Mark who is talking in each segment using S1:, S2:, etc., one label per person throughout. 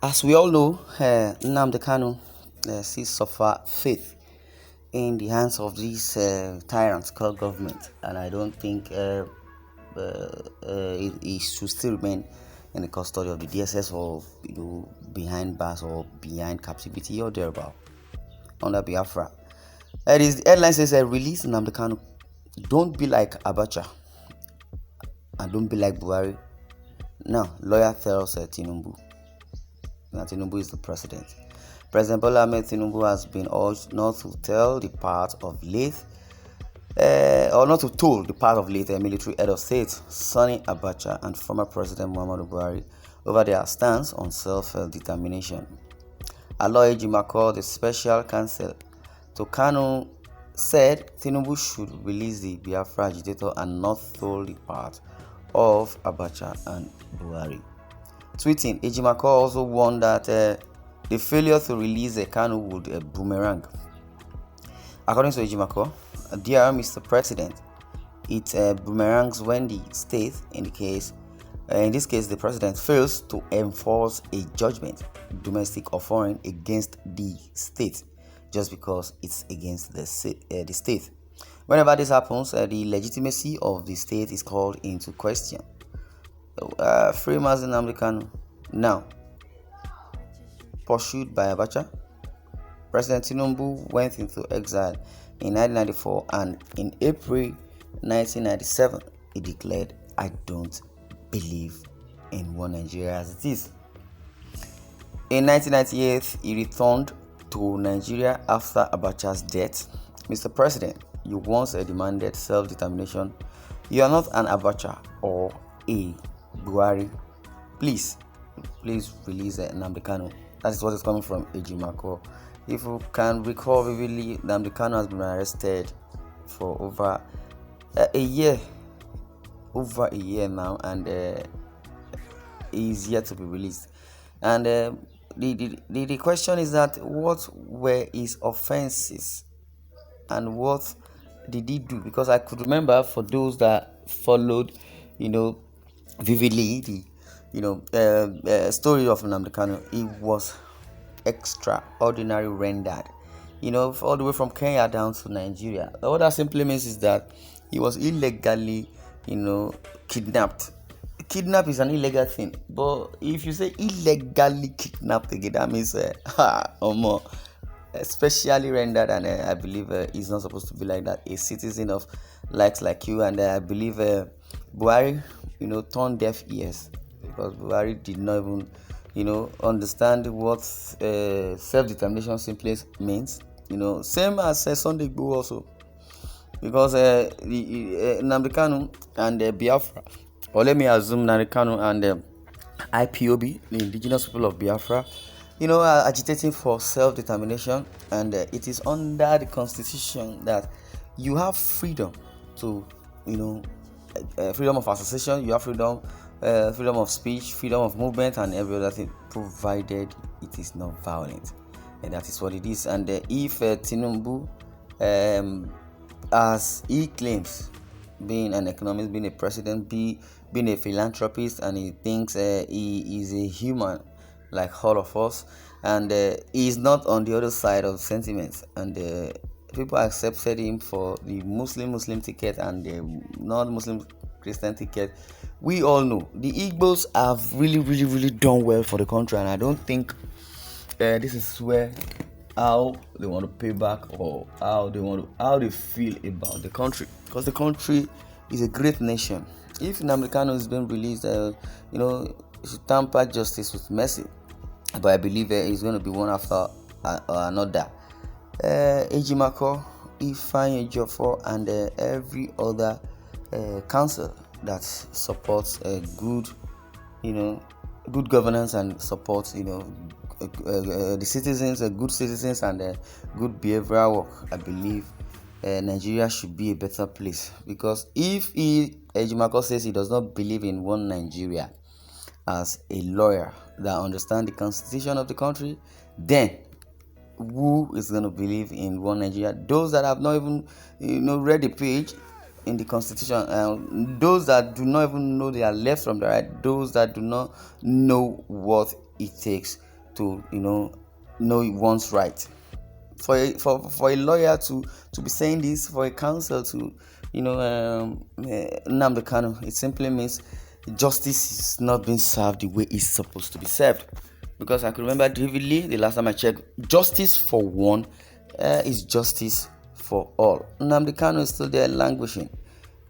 S1: As we all know, NNAMDI KANU still suffer faith in the hands of these tyrants called government, and I don't think he should still remain in the custody of the DSS or behind bars or behind captivity or thereabout under Biafra. It is the headline says release NNAMDI KANU. Don't be like Abacha and don't be like Buhari. Now, lawyer tells Tinubu. Now, Tinubu is the president. President Bola Ahmed Tinubu has been urged not to tell the part of late, or not to tell the part of late military head of state, Sani Abacha, and former President Muhammadu Buhari over their stance on self-determination. Ejimako, the special counsel to KANU, said Tinubu should release the Biafra agitator and not tell the part of Abacha and Buhari. Tweeting, Ejimako also warned that the failure to release KANU would boomerang. According to Ejimako, dear Mr. President, it boomerangs when the state, in this case the president, fails to enforce a judgment, domestic or foreign, against the state, just because it's against the state. Whenever this happens, the legitimacy of the state is called into question. Free NNAMDI KANU now. Pursued by Abacha, President Tinubu went into exile in 1994, and in April 1997 he declared, "I don't believe in one Nigeria as it is." In 1998 he returned to Nigeria after Abacha's death. Mr. President, you once demanded self-determination. You are not an Abacha or a Buhari. Please release NNAMDI KANU. That is what is coming from Ejimako. If you can recall vividly, NNAMDI KANU has been arrested for over a year now, and he is yet to be released. And the question is that what were his offenses and what did he do? Because I could remember, for those that followed, vividly the story of NNAMDI KANU, it was extraordinary rendered, all the way from Kenya down to Nigeria. What that simply means is that he was illegally, kidnapped. Kidnap is an illegal thing, but if you say illegally kidnapped again, that means or more, especially rendered, and I believe it's not supposed to be like that. A citizen of likes like you, and I believe Buhari, turned deaf ears, because Buhari did not even, understand what self-determination simply means. Same as Sunday Igboho also, because NNAMDI KANU and Biafra, or let me assume NNAMDI KANU and IPOB, the indigenous people of Biafra, are agitating for self-determination, and it is under the constitution that you have freedom to, freedom of association, you have freedom of speech, freedom of movement, and every other thing, provided it is not violent. And that is what it is. And if Tinubu, as he claims, being an economist, being a president, being a philanthropist, and he thinks he is a human like all of us, and he is not on the other side of sentiments, and people accepted him for the Muslim ticket and the non-Muslim Christian ticket. We all know the Igbos have really done well for the country, and I don't think this is where how they want to pay back, or how they feel about the country, because the country is a great nation. If NNAMDI KANU is being released, it should tamper justice with mercy, but I believe it's going to be one after another. Ejimako, Ifeanyi Ejiofor, and every other council that supports good governance and supports the citizens, good citizens, and good behavioral work. I believe Nigeria should be a better place, because if Ejimako says he does not believe in one Nigeria, as a lawyer that understands the constitution of the country, then who is going to believe in one Nigeria? Those that have not even read the page in the constitution, those that do not even know their left from the right, those that do not know what it takes to know one's right. For a lawyer to be saying this, for a counsel to NNAMDI KANU, it simply means justice is not being served the way it's supposed to be served. Because I can remember vividly the last time I checked, justice for one is justice for all. NNAMDI KANU is still there languishing.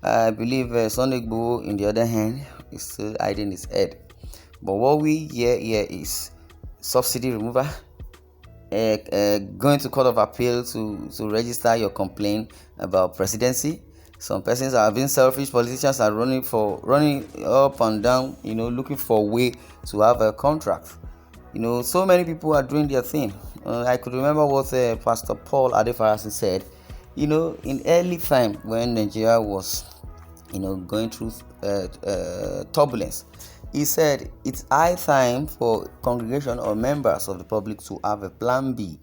S1: I believe Sunday Igboho, in the other hand, is still hiding his head. But what we hear here is subsidy remover, going to court of appeal to register your complaint about presidency. Some persons are being selfish. Politicians are running up and down, looking for a way to have a contract. So many people are doing their thing. I could remember what Pastor Paul Adefarasin said. In early time when Nigeria was, going through turbulence, he said it's high time for congregation or members of the public to have a plan B.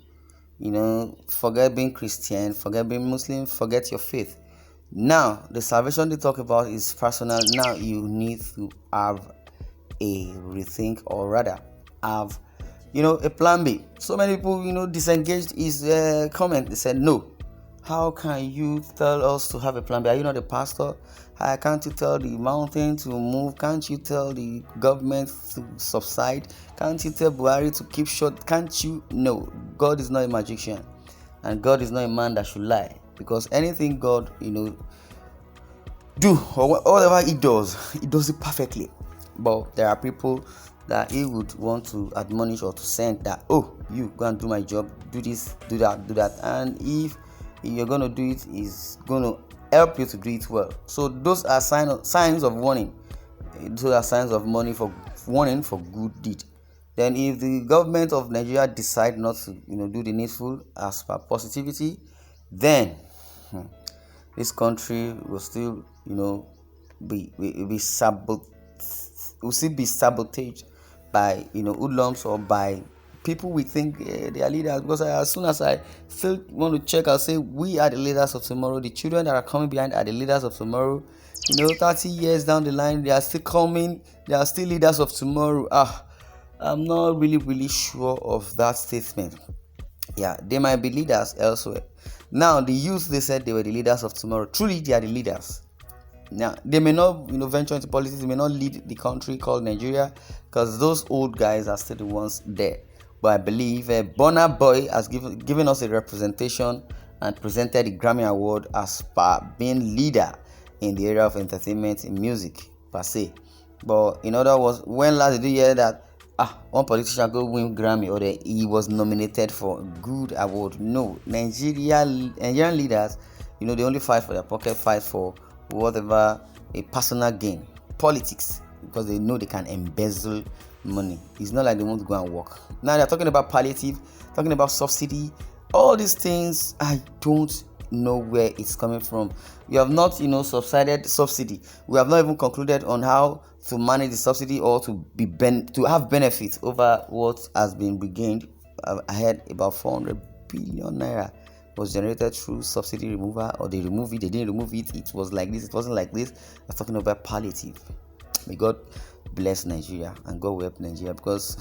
S1: Forget being Christian, forget being Muslim, forget your faith. Now, the salvation they talk about is personal. Now you need to have a rethink, or rather have a plan B. So many people disengaged his comment. They said, no, how can you tell us to have a plan B? Are you not a pastor? Can't you tell the mountain to move? Can't you tell the government to subside? Can't you tell Buhari to keep short? Can't you? No, God is not a magician, and God is not a man that should lie. Because anything God do, or whatever he does it perfectly. But there are people that he would want to admonish or to send that, oh, you go and do my job, do this, do that, and if you're going to do it, he's going to help you to do it well. So those are signs of warning. Those are signs of warning for good deed. Then if the government of Nigeria decide not to do the needful as per positivity, then this country will still be sabotaged by hoodlums or by people we think they are leaders. Because as soon as I still want to check, I'll say we are the leaders of tomorrow. The children that are coming behind are the leaders of tomorrow. 30 years down the line, they are still coming. They are still leaders of tomorrow. I'm not really sure of that statement. Yeah, they might be leaders elsewhere. Now, the youth, they said they were the leaders of tomorrow. Truly, they are the leaders. Now, they may not venture into politics. They may not lead the country called Nigeria, because those old guys are still the ones there. But I believe Burna Boy has given us a representation and presented the Grammy Award as per being leader in the area of entertainment in music per se. But in other words, when last did you hear that one politician go win Grammy or he was nominated for a good award? No. Nigerian leaders, they only fight for their pocket, fight for whatever, a personal gain, politics, because they know they can embezzle money. It's not like they want to go and work. Now they're talking about palliative, talking about subsidy, all these things. I don't know where it's coming from. We have not subsided subsidy. We have not even concluded on how to manage the subsidy or to have benefits over what has been regained. I heard about 400 billion naira was generated through subsidy removal, or they remove it, they didn't remove it, it was like this, it wasn't like this. I'm talking about palliative. May God bless Nigeria, and God will help Nigeria, because